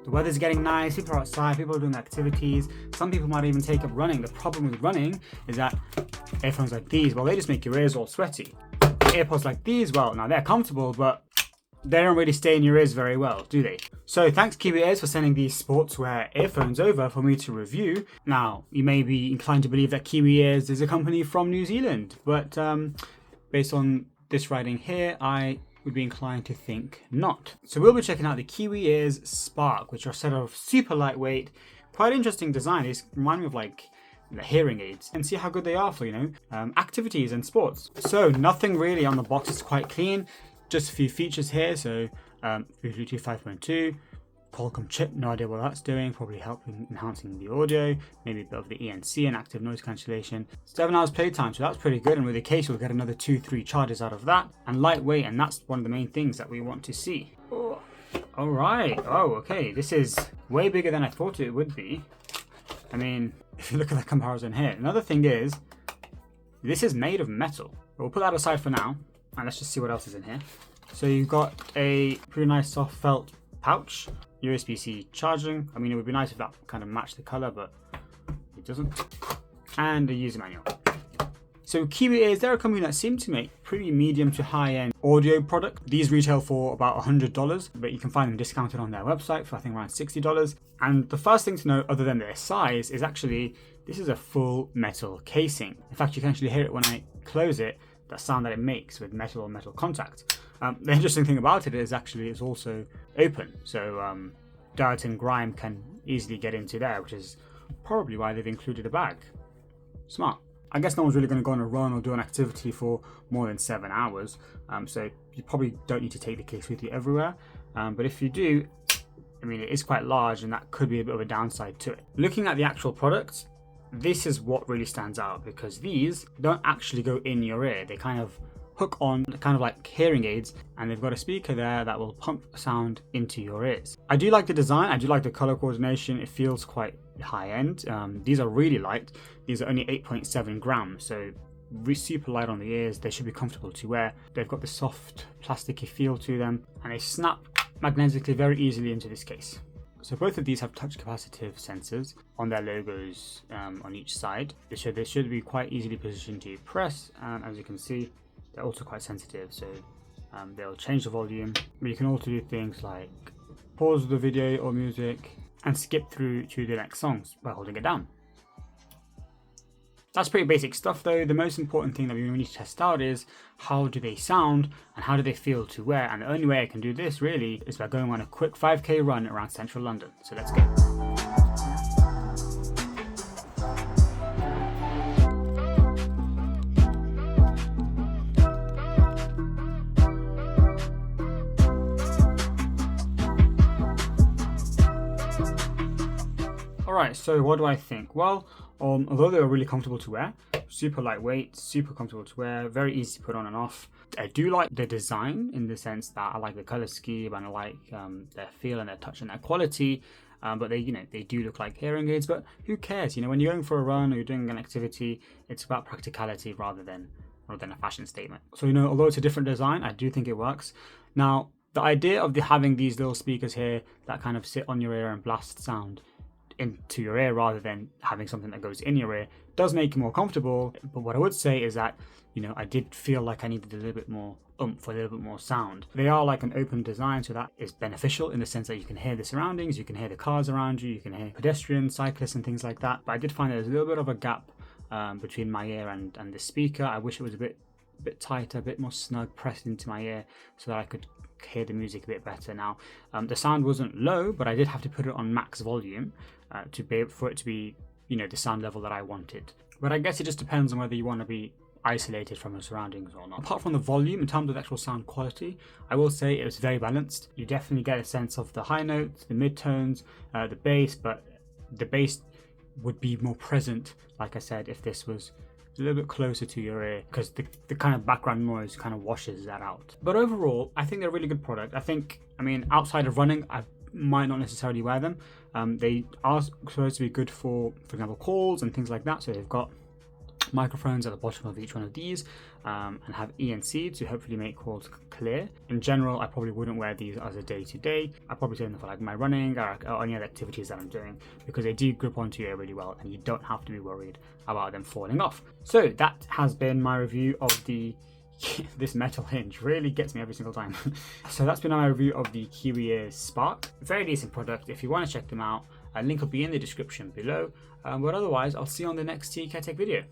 The weather's getting nice, people are outside, people are doing activities. Some people might even take up running. The problem with running is that earphones like these, well, they just make your ears all sweaty. AirPods like these, well, now they're comfortable, but they don't really stay in your ears very well, do they? So thanks kiwiears for sending these sportswear earphones over for me to review. Now, you may be inclined to believe that kiwiears is a company from New Zealand, but based on this writing here, I would be inclined to think not. So we'll be checking out the kiwiears Spark, which are a set of super lightweight, quite interesting design. They remind me of like the hearing aids, and see how good they are for, activities and sports. So nothing really on the box is quite clean. Just a few features here. So Bluetooth 5.2, Qualcomm chip, no idea what that's doing, probably helping enhancing the audio, maybe a bit of the ENC and active noise cancellation. 7 hours playtime, so that's pretty good, and with the case we'll get another 2-3 charges out of that, and lightweight, and that's one of the main things that we want to see. Oh, all right, oh okay, this is way bigger than I thought it would be. I mean, if you look at the comparison here. Another thing is, this is made of metal. We'll put that aside for now, and let's just see what else is in here. So you've got a pretty nice soft felt pouch, USB-C charging. I mean, it would be nice if that kind of matched the color, but it doesn't. And a user manual. So kiwiears, they're a company that seem to make pretty medium to high-end audio product. These retail for about $100, but you can find them discounted on their website for I think around $60. And the first thing to know, other than their size, is actually this is a full metal casing. In fact, you can actually hear it when I close it, that sound that it makes with metal on metal contact. The interesting thing about it is actually it's also open, so dirt and grime can easily get into there, which is probably why they've included a bag. Smart. I guess no one's really going to go on a run or do an activity for more than 7 hours, so you probably don't need to take the case with you everywhere. But if you do, I mean, it is quite large, and that could be a bit of a downside to it. Looking at the actual product, this is what really stands out, because these don't actually go in your ear. They kind of hook on, kind of like hearing aids, and they've got a speaker there that will pump sound into your ears. I do like the design, I do like the color coordination. It feels quite high end. These are really light. These are only 8.7 grams, so super light on the ears. They should be comfortable to wear. They've got the soft plasticky feel to them, and they snap magnetically very easily into this case. So both of these have touch capacitive sensors on their logos on each side. They should be quite easily positioned to press, and as you can see, they're also quite sensitive, so they'll change the volume. But you can also do things like pause the video or music and skip through to the next songs by holding it down. That's pretty basic stuff though. The most important thing that we need to test out is how do they sound and how do they feel to wear, and the only way I can do this really is by going on a quick 5k run around central London. So let's go. Alright, so what do I think? Well, although they're really comfortable to wear, super lightweight, super comfortable to wear, very easy to put on and off. I do like the design in the sense that I like the color scheme, and I like their feel and their touch and their quality. But they do look like hearing aids, but who cares? When you're going for a run or you're doing an activity, it's about practicality rather than a fashion statement. So although it's a different design, I do think it works. Now, the idea of having these little speakers here that kind of sit on your ear and blast sound into your ear rather than having something that goes in your ear does make you more comfortable. But what I would say is that I did feel like I needed a little bit more oomph, a little bit more sound. They are like an open design, so that is beneficial in the sense that you can hear the surroundings, you can hear the cars around you, you can hear pedestrians, cyclists and things like that. But I did find there's a little bit of a gap between my ear and the speaker. I wish it was a bit tighter, a bit more snug pressed into my ear so that I could hear the music a bit better. Now, the sound wasn't low, but I did have to put it on max volume for it to be, the sound level that I wanted. But I guess it just depends on whether you want to be isolated from your surroundings or not. Apart from the volume, in terms of actual sound quality, I will say it was very balanced. You definitely get a sense of the high notes, the mid-tones, the bass, but the bass would be more present, like I said, if this was a little bit closer to your ear, because the kind of background noise kind of washes that out. But overall, I think they're a really good product. I mean, outside of running, I might not necessarily wear them. They are supposed to be good for example, calls and things like that. So they've got microphones at the bottom of each one of these, and have E and C to hopefully make calls clear. In general, I probably wouldn't wear these as a day-to-day. I probably take them for like my running or any other activities that I'm doing, because they do grip onto your ear really well and you don't have to be worried about them falling off. So that has been my review of the this metal hinge really gets me every single time. So that's been my review of the kiwiears Spark. Very decent product. If you want to check them out, a link will be in the description below. But otherwise, I'll see you on the next TK Tech video.